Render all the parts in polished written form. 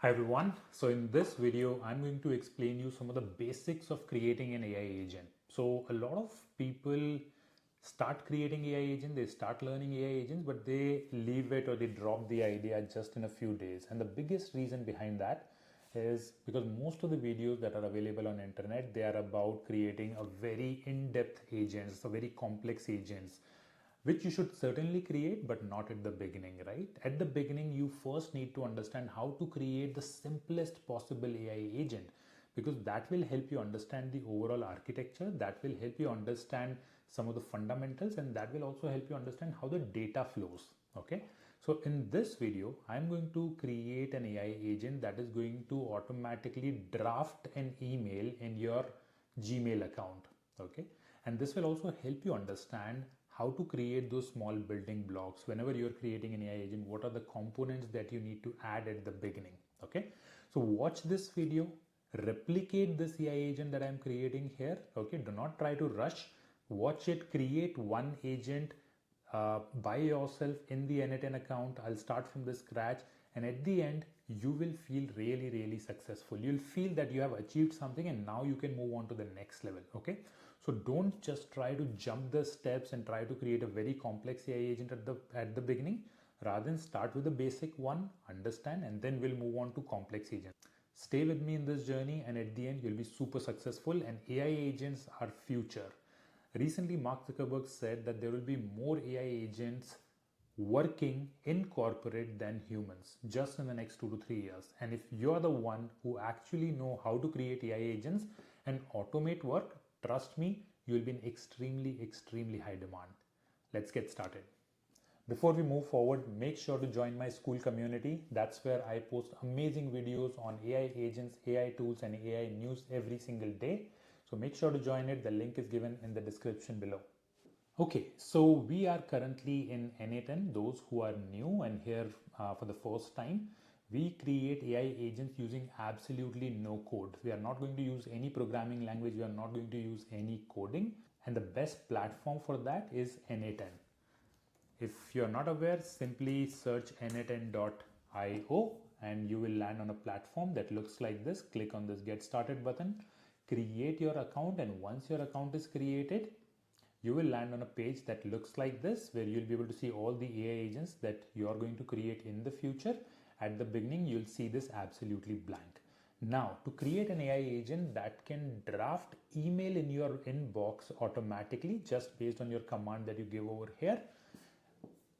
Hi everyone. So in this video, I'm going to explain you some of the basics of creating an AI agent. So a lot of people start creating AI agents, they start learning AI agents, but they leave it or they drop the idea just in a few days. And the biggest reason behind that is because most of the videos that are available on internet, they are about creating a very in-depth agents, so very complex agents, which you should certainly create, but not at the beginning, right? At the beginning, you first need to understand how to create the simplest possible AI agent, because that will help you understand the overall architecture, that will help you understand some of the fundamentals, and that will also help you understand how the data flows. Okay, so in this video, I'm going to create an AI agent that is going to automatically draft an email in your Gmail account. Okay, and this will also help you understand how to create those small building blocks whenever you're creating an AI agent. What are the components that you need to add at the beginning? Okay, so watch this video, replicate this AI agent that I'm creating here. Okay, do not try to rush. Watch it create one agent by yourself in the n8n account. I'll start from the scratch, and at the end you will feel really successful. You'll feel that you have achieved something and now you can move on to the next level. Okay, so don't just try to jump the steps and try to create a very complex AI agent at the beginning. Rather than start with the basic one, understand, and then we'll move on to complex agents. Stay with me in this journey, and at the end you'll be super successful. And AI agents are future. Recently, Mark Zuckerberg said that there will be more AI agents working in corporate than humans just in the next 2 to 3 years. And if you're the one who actually know how to create AI agents and automate work, trust me, you'll be in extremely high demand. Let's get started. Before we move forward, make sure to join my school community. That's where I post amazing videos on AI agents, AI tools, and AI news every single day. So make sure to join it. The link is given in the description below. Okay, so we are currently in n8n. Those who are new and here for the first time, we create AI agents using absolutely no code. We are not going to use any programming language. We are not going to use any coding. And the best platform for that is n8n. If you're not aware, simply search n8n.io and you will land on a platform that looks like this. Click on this Get Started button, create your account, and once your account is created, you will land on a page that looks like this, where you'll be able to see all the AI agents that you are going to create in the future. At the beginning, you'll see this absolutely blank. Now, to create an AI agent that can draft email in your inbox automatically just based on your command that you give over here,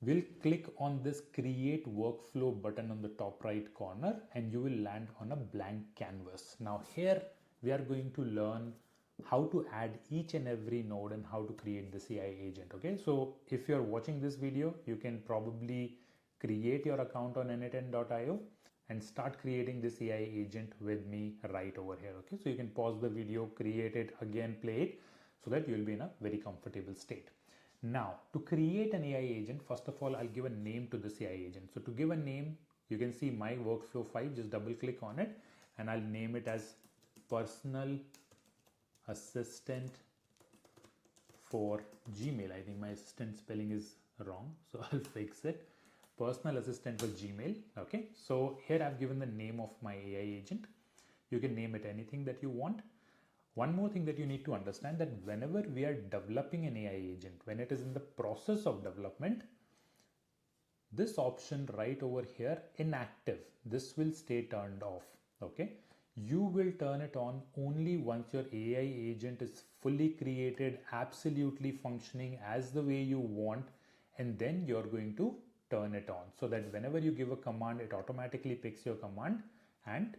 we'll click on this create workflow button on the top right corner and you will land on a blank canvas. Now here we are going to learn how to add each and every node and how to create this AI agent. Okay, so if you're watching this video, you can probably create your account on n8n.io and start creating this AI agent with me right over here. Okay, so you can pause the video, create it again, play it, so that you'll be in a very comfortable state. Now, to create an AI agent, first of all, I'll give a name to this AI agent. So to give a name, you can see my workflow 5, just double click on it and I'll name it as personal assistant for Gmail. I think my assistant spelling is wrong, so I'll fix it. Personal assistant for Gmail. Okay, so here I've given the name of my AI agent. You can name it anything that you want. One more thing that you need to understand, that whenever we are developing an AI agent, when it is in the process of development, this option right over here, inactive, this will stay turned off. Okay, you will turn it on only once your AI agent is fully created, absolutely functioning as the way you want, and then you're going to turn it on, so that whenever you give a command, it automatically picks your command and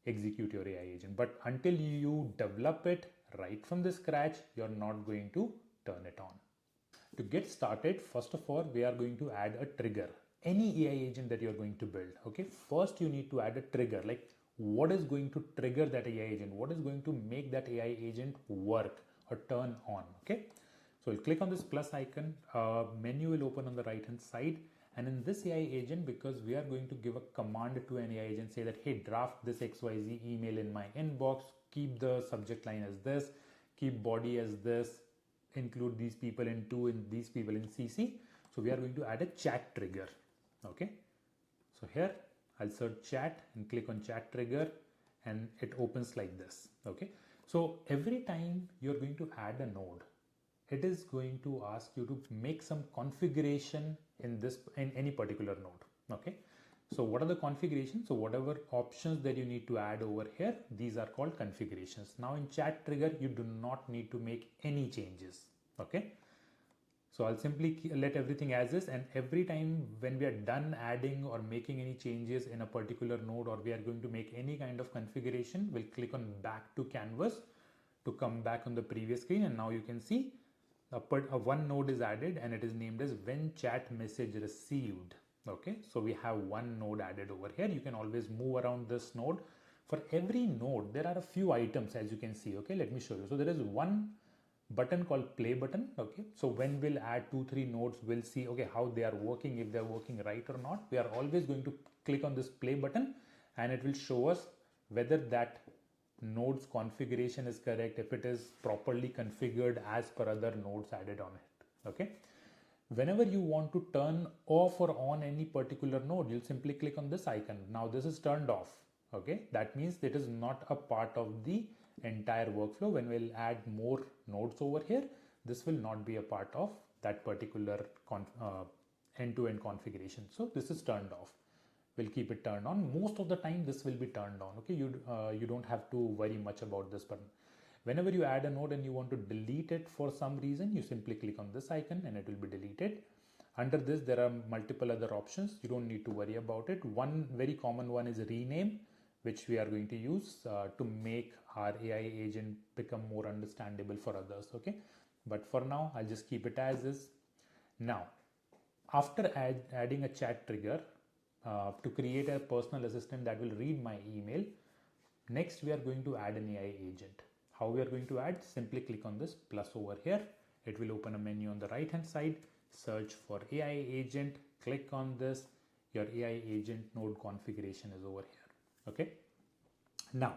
execute your AI agent. But until you develop it right from the scratch, you're not going to turn it on. To get started, first of all, we are going to add a trigger. Any AI agent that you're going to build, okay, first you need to add a trigger. Like, what is going to trigger that AI agent? What is going to make that AI agent work or turn on? Okay, so you'll click on this plus icon, menu will open on the right hand side. And in this AI agent, because we are going to give a command to an AI agent, say that, hey, draft this XYZ email in my inbox, keep the subject line as this, keep body as this, include these people in to and these people in CC. So we are going to add a chat trigger. Okay, so here I'll search chat and click on chat trigger, and it opens like this. Okay, so every time you're going to add a node, it is going to ask you to make some configuration in any particular node. Okay, so what are the configurations? So whatever options that you need to add over here, these are called configurations. Now in chat trigger, you do not need to make any changes. Okay, so I'll simply let everything as is, and every time when we are done adding or making any changes in a particular node, or we are going to make any kind of configuration, we'll click on back to canvas to come back on the previous screen, and now you can see one node is added and it is named as when chat message received. Okay, so we have one node added over here. You can always move around this node. For every node, there are a few items, as you can see. Okay, let me show you. So there is one button called play button. Okay, so when we'll add 2-3 nodes, we'll see okay how they are working, if they're working right or not. We are always going to click on this play button, and it will show us whether that node's configuration is correct, if it is properly configured as per other nodes added on it. Okay, whenever you want to turn off or on any particular node, you'll simply click on this icon. Now this is turned off. Okay, that means it is not a part of the entire workflow. When we'll add more nodes over here, this will not be a part of that particular end-to-end configuration. So this is turned off. We'll keep it turned on. Most of the time this will be turned on. Okay, you don't have to worry much about this button. Whenever you add a node and you want to delete it for some reason, you simply click on this icon and it will be deleted. Under this, there are multiple other options. You don't need to worry about it. One very common one is rename, which we are going to use to make our AI agent become more understandable for others. Okay, but for now, I'll just keep it as is. Now, after adding a chat trigger to create a personal assistant that will read my email, next we are going to add an AI agent. How we are going to add? Simply click on this plus over here. It will open a menu on the right hand side. Search for AI agent. Click on this. Your AI agent node configuration is over here. Okay. Now,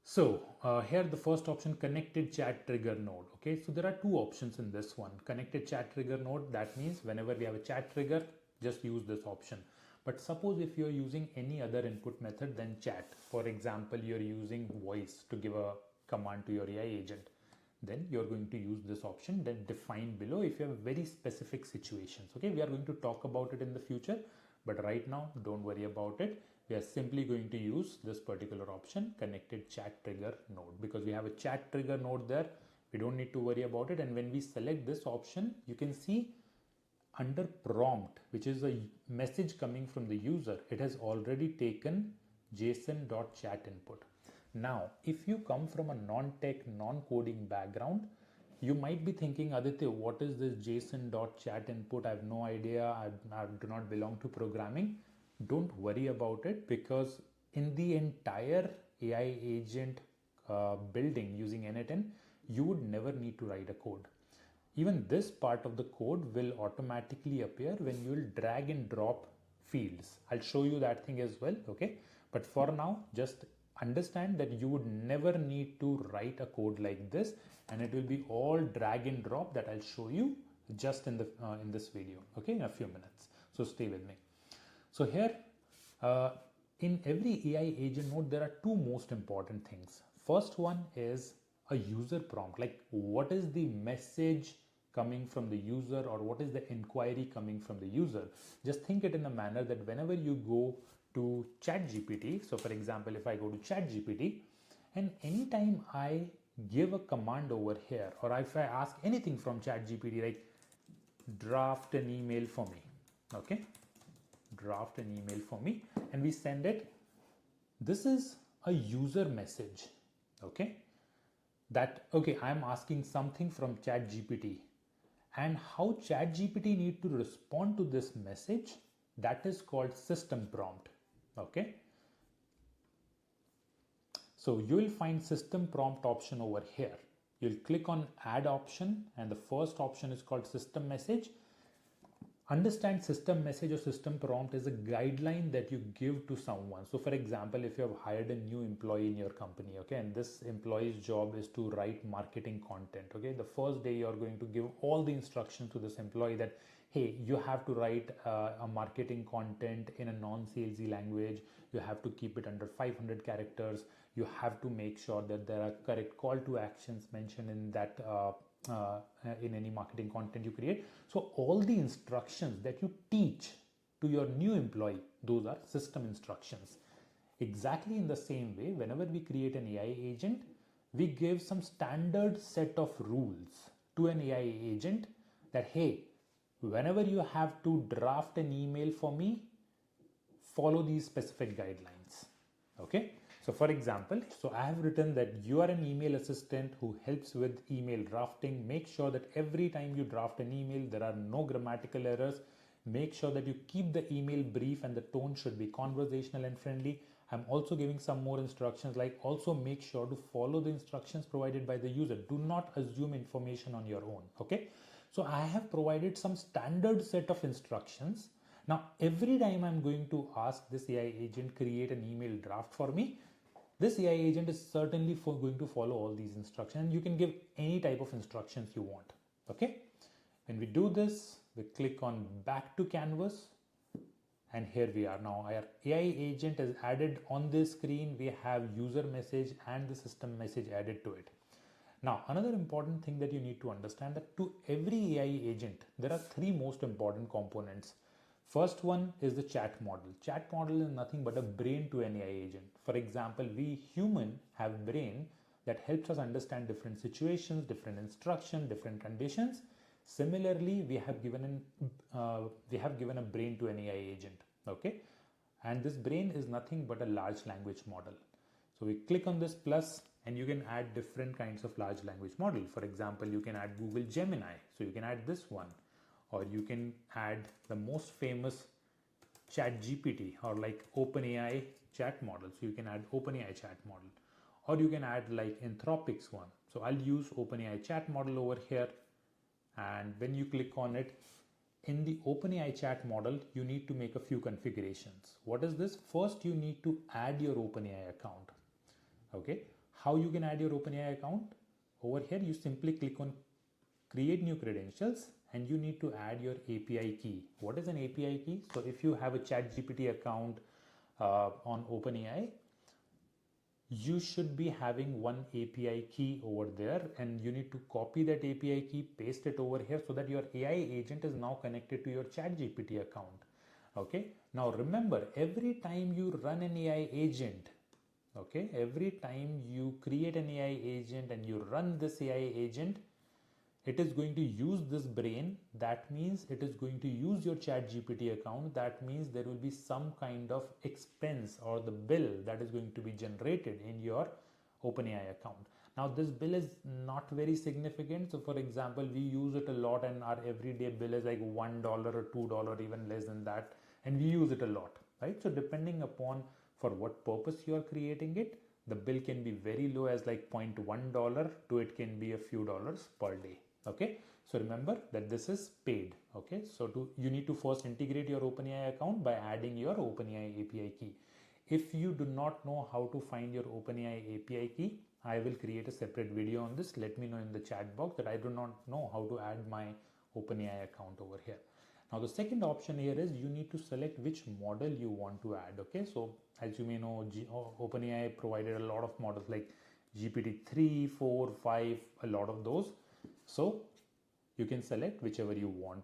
so here the first option, connected chat trigger node. Okay, so there are two options in this one. Connected chat trigger node, that means whenever we have a chat trigger, just use this option. But suppose if you're using any other input method than chat, for example, you're using voice to give a command to your AI agent, then you're going to use this option that defined below if you have very specific situations. Okay, we are going to talk about it in the future, but right now don't worry about it. We are simply going to use this particular option, connected chat trigger node, because we have a chat trigger node there. We don't need to worry about it. And when we select this option, you can see under prompt, which is a message coming from the user, it has already taken JSON.chat input. Now, if you come from a non-tech, non-coding background, you might be thinking, Aditya, what is this JSON.chat input? I have no idea. I do not belong to programming. Don't worry about it, because in the entire AI agent building using n8n, you would never need to write a code. Even this part of the code will automatically appear when you will drag and drop fields. I'll show you that thing as well. Okay, but for now, just understand that you would never need to write a code like this, and it will be all drag and drop that I'll show you just in this video. Okay, in a few minutes. So stay with me. So here, in every AI agent node, there are two most important things. First one is a user prompt, like what is the message coming from the user, or what is the inquiry coming from the user. Just think it in a manner that whenever you go to ChatGPT, so for example, if I go to ChatGPT, and anytime I give a command over here, or if I ask anything from ChatGPT, like draft an email for me, okay, draft an email for me, and we send it, this is a user message. Okay, that okay, I'm asking something from ChatGPT, and how ChatGPT need to respond to this message, that is called system prompt. Okay, so you will find system prompt option over here. You'll click on add option, and the first option is called system message. Understand system message or system prompt is a guideline that you give to someone. So for example, if you have hired a new employee in your company, okay, and this employee's job is to write marketing content, okay, the first day you are going to give all the instructions to this employee that, hey, you have to write a marketing content in a non-salesy language. You have to keep it under 500 characters. You have to make sure that there are correct call to actions mentioned in that in any marketing content you create. So all the instructions that you teach to your new employee, those are system instructions. Exactly in the same way, whenever we create an AI agent, we give some standard set of rules to an AI agent that, hey, whenever you have to draft an email for me, follow these specific guidelines. Okay. So for example, so I have written that you are an email assistant who helps with email drafting. Make sure that every time you draft an email, there are no grammatical errors. Make sure that you keep the email brief and the tone should be conversational and friendly. I'm also giving some more instructions, like also make sure to follow the instructions provided by the user. Do not assume information on your own. Okay. So I have provided some standard set of instructions. Now, every time I'm going to ask this AI agent create an email draft for me, this AI agent is certainly going to follow all these instructions. You can give any type of instructions you want. Okay. When we do this, we click on back to canvas. And here we are now. Our AI agent is added on this screen. We have user message and the system message added to it. Now, another important thing that you need to understand, that to every AI agent, there are three most important components. First one is the chat model. Chat model is nothing but a brain to an AI agent. For example, we human have brain that helps us understand different situations, different instructions, different conditions. Similarly, we have given a brain to an AI agent. Okay, and this brain is nothing but a large language model. So we click on this plus, and you can add different kinds of large language model. For example, you can add Google Gemini. So you can add this one, or you can add the most famous Chat GPT or like OpenAI chat model. So you can add OpenAI chat model, or you can add like Anthropic's one. So I'll use OpenAI chat model over here. And when you click on it, in the OpenAI chat model, you need to make a few configurations. What is this? First, you need to add your OpenAI account. Okay. How you can add your OpenAI account? Over here, you simply click on create new credentials and you need to add your API key. What is an API key? So if you have a ChatGPT account on OpenAI, you should be having one API key over there, and you need to copy that API key, paste it over here so that your AI agent is now connected to your ChatGPT account. Okay. Now remember, every time you run an AI agent, okay, every time you create an AI agent and you run this AI agent, it is going to use this brain. That means it is going to use your ChatGPT account. That means there will be some kind of expense or the bill that is going to be generated in your OpenAI account. Now this bill is not very significant. So for example, we use it a lot and our everyday bill is like $1 or $2, even less than that. And we use it a lot, right? So depending upon for what purpose you are creating it, the bill can be very low as like $0.1 to it can be a few dollars per day. Okay, so remember that this is paid. Okay, so you need to first integrate your OpenAI account by adding your OpenAI API key. If you do not know how to find your OpenAI API key, I will create a separate video on this. Let me know in the chat box that I do not know how to add my OpenAI account over here. Now the second option here is you need to select which model you want to add. Okay, so as you may know, OpenAI provided a lot of models like GPT-3, 4, 5, a lot of those. So you can select whichever you want.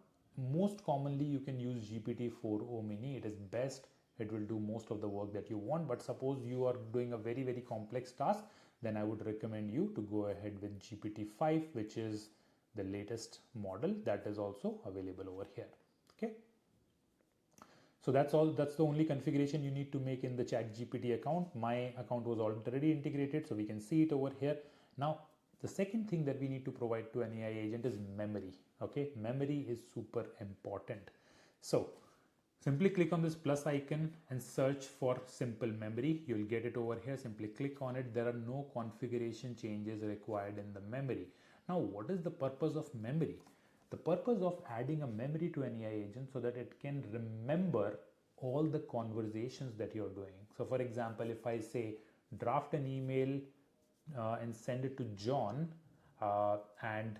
Most commonly you can use GPT-4o mini. It is best. It will do most of the work that you want. But suppose you are doing a very, very complex task, then I would recommend you to go ahead with GPT-5, which is the latest model that is also available over here. Okay. So that's all. That's the only configuration you need to make in the ChatGPT account. My account was already integrated, so we can see it over here. Now, the second thing that we need to provide to an AI agent is memory. Okay, memory is super important. So simply click on this plus icon and search for simple memory. You'll get it over here. Simply click on it. There are no configuration changes required in the memory. Now, what is the purpose of memory? The purpose of adding a memory to an AI agent so that it can remember all the conversations that you're doing. So for example, if I say draft an email and send it to John and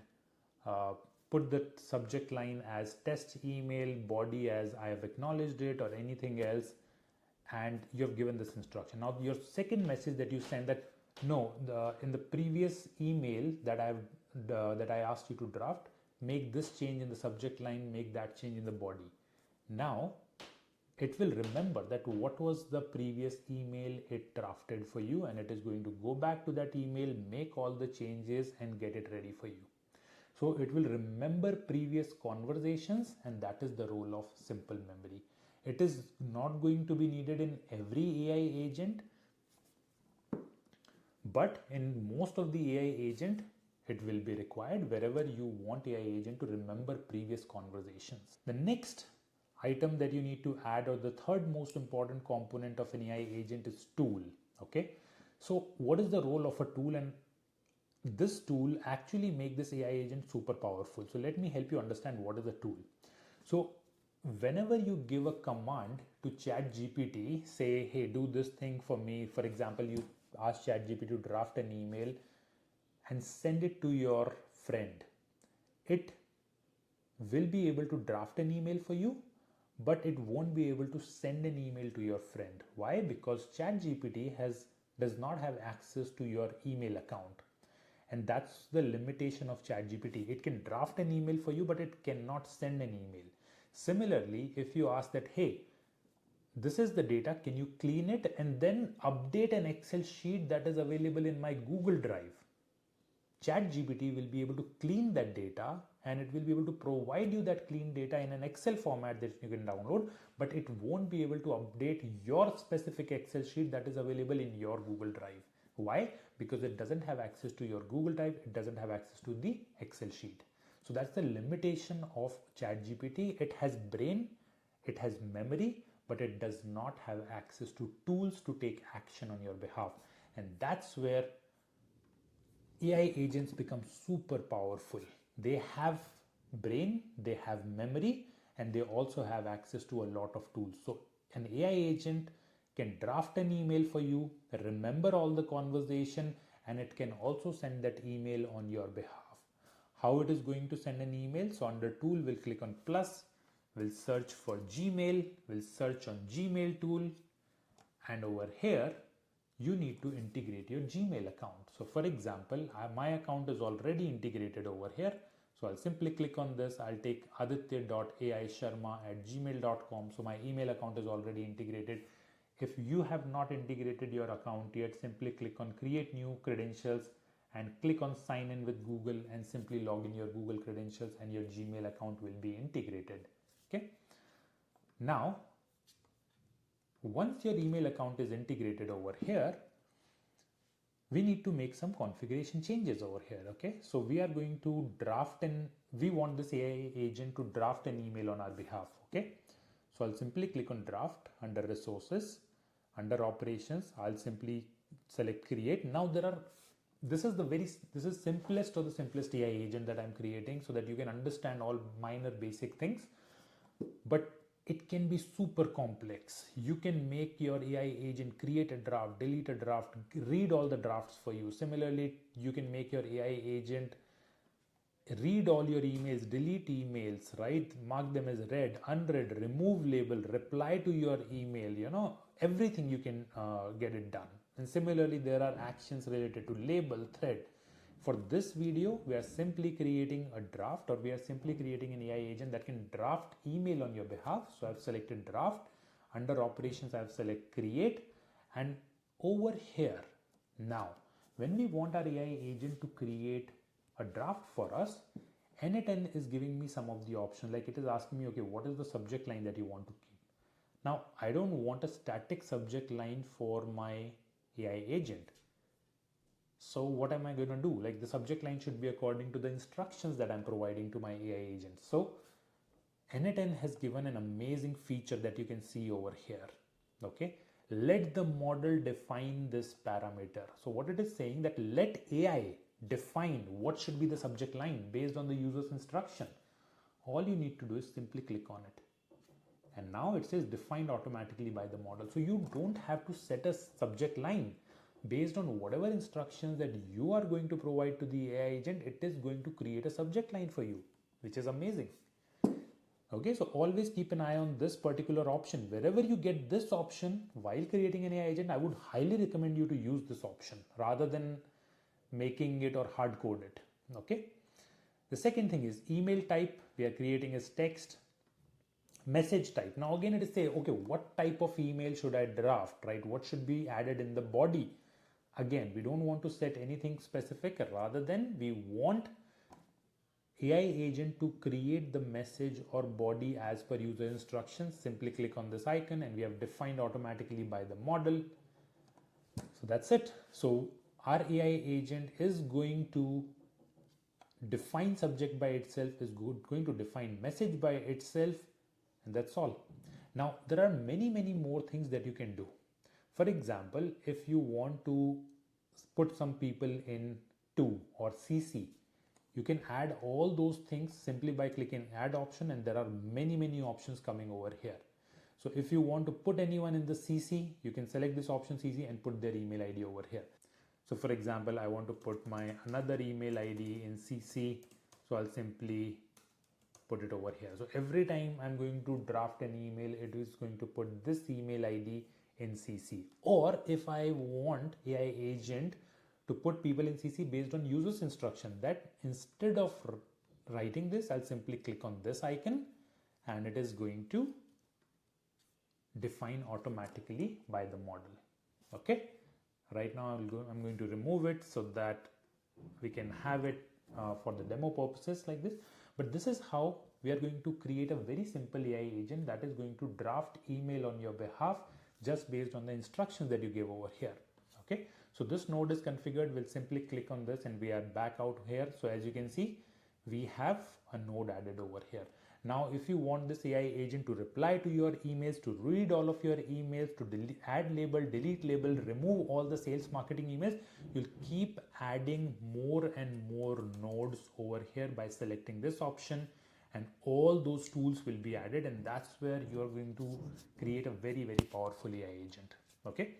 put the subject line as test email, body as I have acknowledged it or anything else, and you have given this instruction. Now your second message that you send, that no, in the previous email that I asked you to draft, make this change in the subject line, make that change in the body. Now it will remember that what was the previous email it drafted for you, and it is going to go back to that email, make all the changes and get it ready for you. So it will remember previous conversations, and that is the role of simple memory. It is not going to be needed in every AI agent, but in most of the AI agent, it will be required wherever you want AI agent to remember previous conversations. The next item that you need to add, or the third most important component of an AI agent, is tool. Okay, so what is the role of a tool, and this tool actually make this AI agent super powerful. So let me help you understand what is a tool. So whenever you give a command to ChatGPT, say, hey, do this thing for me. For example, you ask ChatGPT to draft an email and send it to your friend. It will be able to draft an email for you, but it won't be able to send an email to your friend. Why? Because ChatGPT does not have access to your email account. And that's the limitation of ChatGPT. It can draft an email for you, but it cannot send an email. Similarly, if you ask that, hey, this is the data, can you clean it and then update an Excel sheet that is available in my Google Drive? ChatGPT will be able to clean that data, and it will be able to provide you that clean data in an Excel format that you can download, but it won't be able to update your specific Excel sheet that is available in your Google Drive. Why? Because it doesn't have access to your Google Drive, it doesn't have access to the Excel sheet. So that's the limitation of ChatGPT. It has brain, it has memory, but it does not have access to tools to take action on your behalf. And that's where AI agents become super powerful. They have brain, they have memory, and they also have access to a lot of tools. So an AI agent can draft an email for you, remember all the conversation, and it can also send that email on your behalf. How it is going to send an email? So under tool, we'll click on plus, we'll search for Gmail, we'll search on Gmail tool, and over here, you need to integrate your Gmail account. So for example, my account is already integrated over here. So I'll simply click on this. I'll take aditya.aisharma@gmail.com. So my email account is already integrated. If you have not integrated your account yet, simply click on create new credentials and click on sign in with Google and simply log in your Google credentials, and your Gmail account will be integrated. Okay. Now, once your email account is integrated over here, we need to make some configuration changes over here. Okay, so we are going to draft, and we want this AI agent to draft an email on our behalf. Okay, so I'll simply click on draft under resources, under operations. I'll simply select create. Now this is simplest of the simplest AI agent that I'm creating, so that you can understand all minor basic things, but it can be super complex. You can make your AI agent create a draft, delete a draft, read all the drafts for you. Similarly, you can make your AI agent read all your emails, delete emails, right? Mark them as read, unread, remove label, reply to your email, everything you can get it done. And similarly, there are actions related to label, thread. For this video, we are simply creating a draft, or we are simply creating an AI agent that can draft email on your behalf. So I've selected draft. Under operations, I've selected create. And over here, now, when we want our AI agent to create a draft for us, n8n is giving me some of the options. Like it is asking me, okay, what is the subject line that you want to keep? Now, I don't want a static subject line for my AI agent. So what am I going to do? Like the subject line should be according to the instructions that I'm providing to my AI agent. So n8n has given an amazing feature that you can see over here. Okay, let the model define this parameter. So what it is saying, that let AI define what should be the subject line based on the user's instruction. All you need to do is simply click on it. And now it says defined automatically by the model. So you don't have to set a subject line. Based on whatever instructions that you are going to provide to the AI agent, it is going to create a subject line for you. which is amazing. Okay, so always keep an eye on this particular option. Wherever you get this option while creating an AI agent, I would highly recommend you to use this option rather than making it or hard code it. Okay. The second thing is email type. We are creating as text. Message type. Now again, it is say, okay, what type of email should I draft, right? What should be added in the body? Again, we don't want to set anything specific, rather than we want AI agent to create the message or body as per user instructions. Simply click on this icon and we have defined automatically by the model. So that's it. So our AI agent is going to define subject by itself, is going to define message by itself, and that's all. Now there are many more things that you can do. For example, if you want to put some people in to or CC, you can add all those things simply by clicking add option, and there are many options coming over here. So if you want to put anyone in the CC, you can select this option CC and put their email ID over here. So for example, I want to put my another email ID in CC, so I'll simply put it over here. So every time I'm going to draft an email, it is going to put this email ID in CC. Or if I want AI agent to put people in CC based on user's instruction, that instead of writing this, I'll simply click on this icon and it is going to define automatically by the model. Okay. Right now I'm going to remove it so that we can have it for the demo purposes like this. But this is how we are going to create a very simple AI agent that is going to draft email on your behalf just based on the instructions that you gave over here. Okay. So this node is configured. We'll simply click on this and we are back out here. So as you can see, we have a node added over here. Now, if you want this AI agent to reply to your emails, to read all of your emails, to add label, delete label, remove all the sales marketing emails, you'll keep adding more and more nodes over here by selecting this option, and all those tools will be added, and that's where you're going to create a very powerful AI agent. Okay.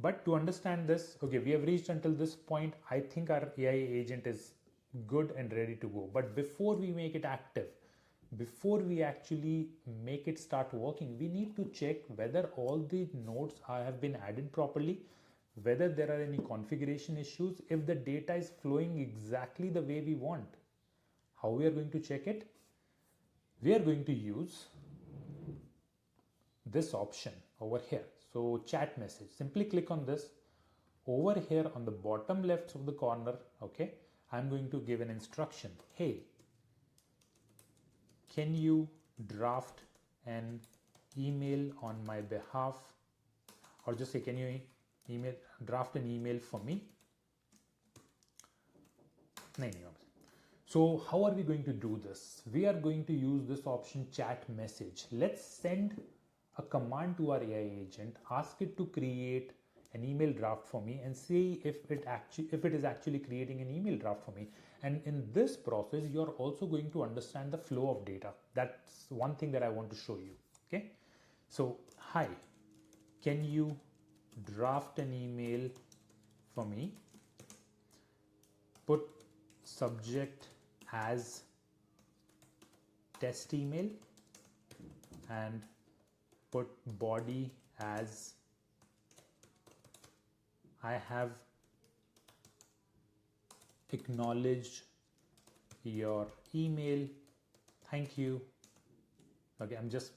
But to understand this, okay, we have reached until this point. I think our AI agent is good and ready to go. But before we make it active, before we actually make it start working, we need to check whether all the nodes have been added properly, whether there are any configuration issues, if the data is flowing exactly the way we want. How we are going to check it? We are going to use this option over here. So chat message, simply click on this. Over here on the bottom left of the corner, okay, I'm going to give an instruction. Hey, can you draft an email on my behalf? Or just say, can you draft an email for me? So how are we going to do this? We are going to use this option chat message. Let's send a command to our AI agent, ask it to create an email draft for me and see if it is actually creating an email draft for me. And in this process, you're also going to understand the flow of data. That's one thing that I want to show you. Okay. So, hi, can you draft an email for me? Put subject as test email and put body as I have acknowledged your email. Thank you. Okay, I'm just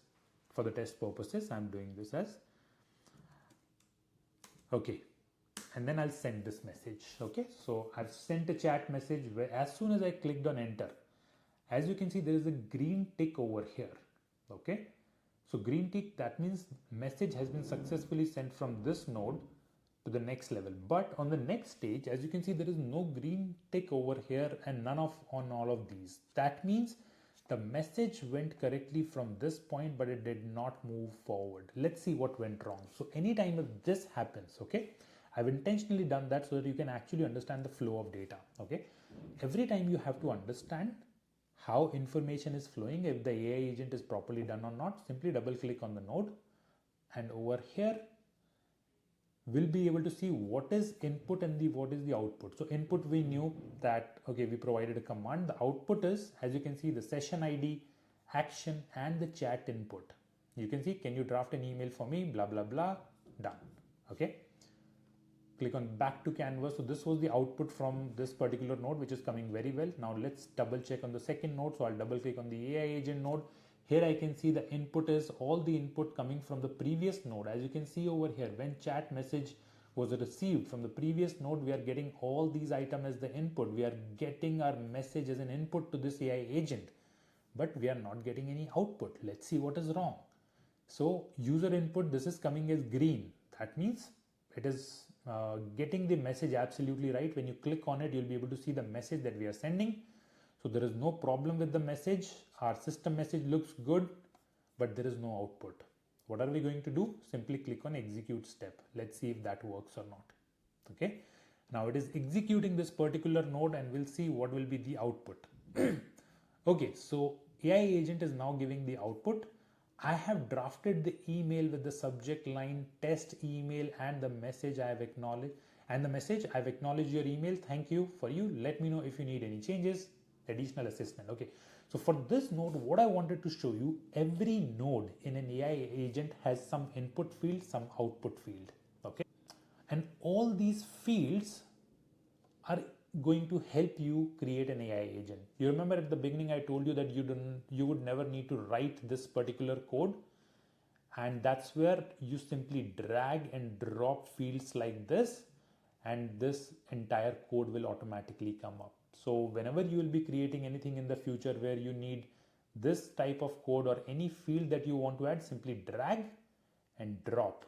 for the test purposes, I'm doing this as okay. And then I'll send this message. Okay, so I've sent a chat message where as soon as I clicked on enter, as you can see, there is a green tick over here. Okay, so green tick, that means message has been successfully sent from this node to the next level. But on the next stage, as you can see, there is no green tick over here and none of on all of these. That means the message went correctly from this point, but it did not move forward. Let's see what went wrong. So anytime if this happens, okay, I've intentionally done that so that you can actually understand the flow of data. Okay, every time you have to understand how information is flowing, if the AI agent is properly done or not, simply double click on the node, and over here we'll be able to see what is input and what is the output. So input, we knew that, okay, we provided a command. The output is, as you can see, the session ID, action, and the chat input. You can see, can you draft an email for me, blah, blah, blah, done. Okay. Click on back to canvas. So this was the output from this particular node, which is coming very well. Now let's double check on the second node. So I'll double click on the AI agent node. Here I can see the input is all the input coming from the previous node. As you can see over here, when chat message was received from the previous node, we are getting all these items as the input. We are getting our message as an input to this AI agent, but we are not getting any output. Let's see what is wrong. So user input, this is coming as green. That means it is getting the message absolutely right. When you click on it, you'll be able to see the message that we are sending. So there is no problem with the message. Our system message looks good, but there is no output. What are we going to do? Simply click on execute step. Let's see if that works or not. Okay. Now it is executing this particular node and we'll see what will be the output. Okay. So AI agent is now giving the output. I have drafted the email with the subject line test email and the message I have acknowledged. And the message, I've acknowledged your email. Thank you for you. Let me know if you need any changes. Additional assistant. Okay. So for this node, what I wanted to show you, every node in an AI agent has some input field, some output field. Okay. And all these fields are going to help you create an AI agent. You remember at the beginning, I told you that you would never need to write this particular code. And that's where you simply drag and drop fields like this, and this entire code will automatically come up. So whenever you will be creating anything in the future where you need this type of code or any field that you want to add, simply drag and drop,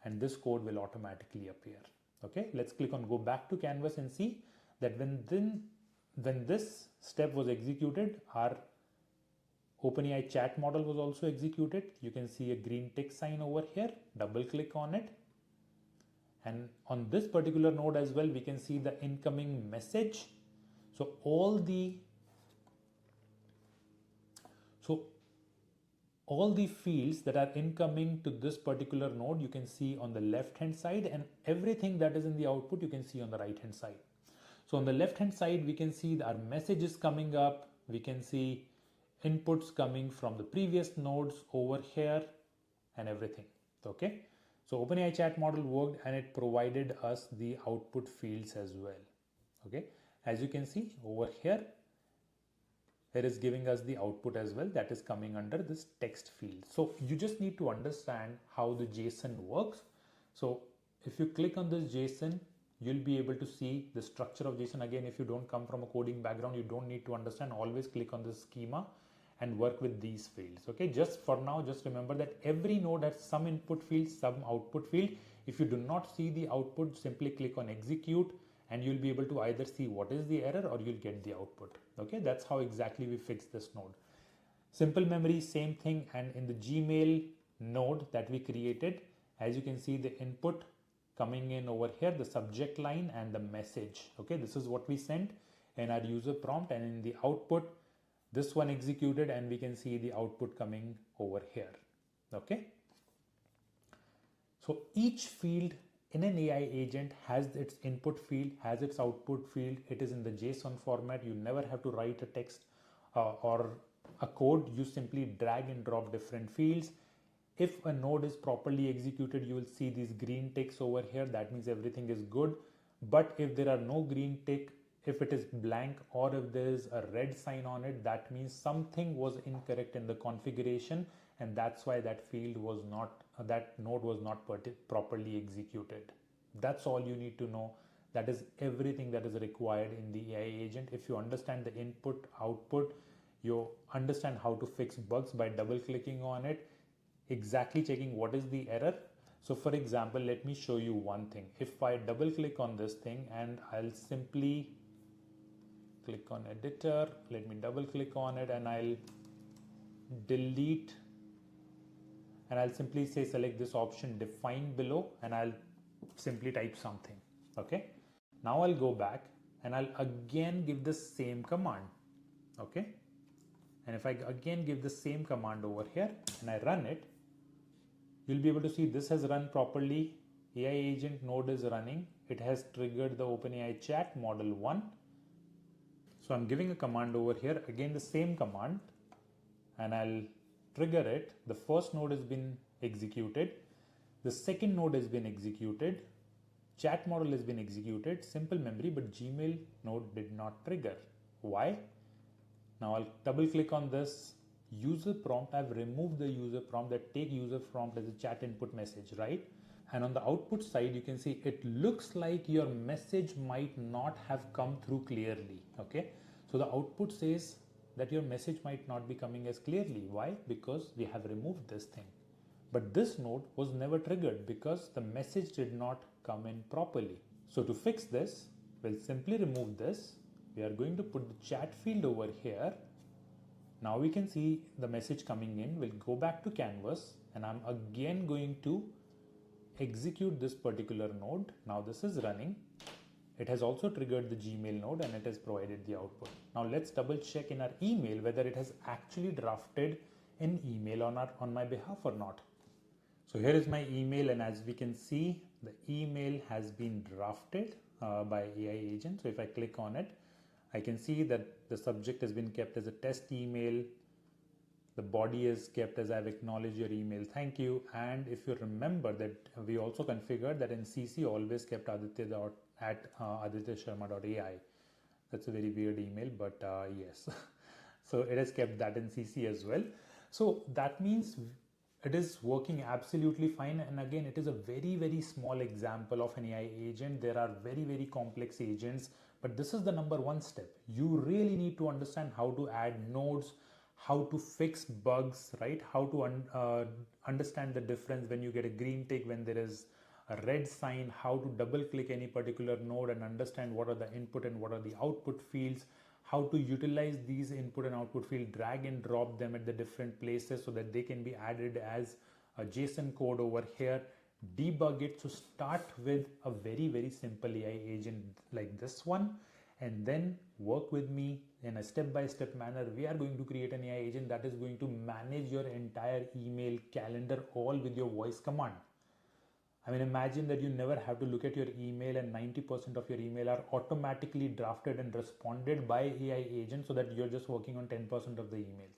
and this code will automatically appear. Okay, let's click on go back to canvas and see that when this step was executed, our OpenAI chat model was also executed. You can see a green tick sign over here. Double click on it. And on this particular node as well, we can see the incoming message. So all the fields that are incoming to this particular node, you can see on the left hand side, and everything that is in the output, you can see on the right hand side. So on the left hand side, we can see our messages coming up. We can see inputs coming from the previous nodes over here and everything. Okay. So OpenAI chat model worked and it provided us the output fields as well. Okay. As you can see over here, it is giving us the output as well, that is coming under this text field. So you just need to understand how the JSON works. So if you click on this JSON, you'll be able to see the structure of JSON. Again, if you don't come from a coding background, you don't need to understand. Always click on this schema and work with these fields. Okay, just for now, just remember that every node has some input field, some output field. If you do not see the output, simply click on execute and you'll be able to either see what is the error or you'll get the output. Okay, that's how exactly we fix this node. Simple memory, same thing. And in the Gmail node that we created, as you can see the input coming in over here, the subject line and the message. Okay, this is what we sent in our user prompt, and in the output, this one executed and we can see the output coming over here. Okay. So each field in an AI agent has its input field, has its output field. It is in the JSON format. You never have to write a text or a code. You simply drag and drop different fields. If a node is properly executed, you will see these green ticks over here. That means everything is good. But if there are no green tick, if it is blank, or if there is a red sign on it, that means something was incorrect in the configuration, and that's why that field was not, that node was not properly executed. That's all you need to know. That is everything that is required in the AI agent. If you understand the input, output, you understand how to fix bugs by double clicking on it, exactly checking what is the error. So for example, let me show you one thing. If I double click on this thing and I'll simply click on editor, let me double click on it and I'll delete, and I'll simply say select this option define below, and I'll simply type something. Okay, now I'll go back and I'll again give the same command. Okay, and if I again give the same command over here and I run it, you'll be able to see this has run properly. AI agent node is running. It has triggered the OpenAI chat model 1. So I'm giving a command over here, again the same command, and I'll trigger it. The first node has been executed. The second node has been executed. Chat model has been executed, simple memory, but Gmail node did not trigger. Why? Now I'll double click on this user prompt. I've removed the user prompt, that take user prompt as a chat input message, right? And on the output side, you can see it looks like your message might not have come through clearly. Okay, so the output says that your message might not be coming as clearly. Why? Because we have removed this thing. But this node was never triggered because the message did not come in properly. So to fix this, we'll simply remove this. We are going to put the chat field over here. Now we can see the message coming in. We'll go back to canvas and I'm again going to execute this particular node. Now this is running. It has also triggered the Gmail node and it has provided the output. Now let's double check in our email whether it has actually drafted an email on my behalf or not. So here is my email, and as we can see, the email has been drafted by AI agent. So if I click on it, I can see that the subject has been kept as a test email. The body is kept as I've acknowledged your email, thank you. And if you remember that we also configured that in CC always kept Aditya at adityasharma.ai. That's a very weird email, but yes. So it has kept that in CC as well. So that means it is working absolutely fine. And again, it is a very, very small example of an AI agent. There are very, very complex agents, but this is the number one step. You really need to understand how to add nodes, how to fix bugs, right? How to understand the difference when you get a green tick, when there is a red sign, how to double click any particular node and understand what are the input and what are the output fields, how to utilize these input and output field, drag and drop them at the different places so that they can be added as a JSON code over here, debug it. So start with a very, very simple AI agent like this one, and then work with me in a step-by-step manner. We are going to create an AI agent that is going to manage your entire email calendar all with your voice command. I mean, imagine that you never have to look at your email and 90% of your email are automatically drafted and responded by AI agent so that you're just working on 10% of the emails.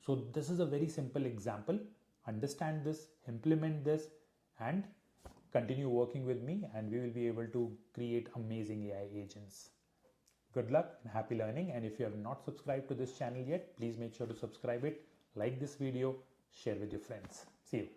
So this is a very simple example. Understand this, implement this, and continue working with me, and we will be able to create amazing AI agents. Good luck and happy learning. And if you have not subscribed to this channel yet, please make sure to subscribe it, like this video, share with your friends. See you.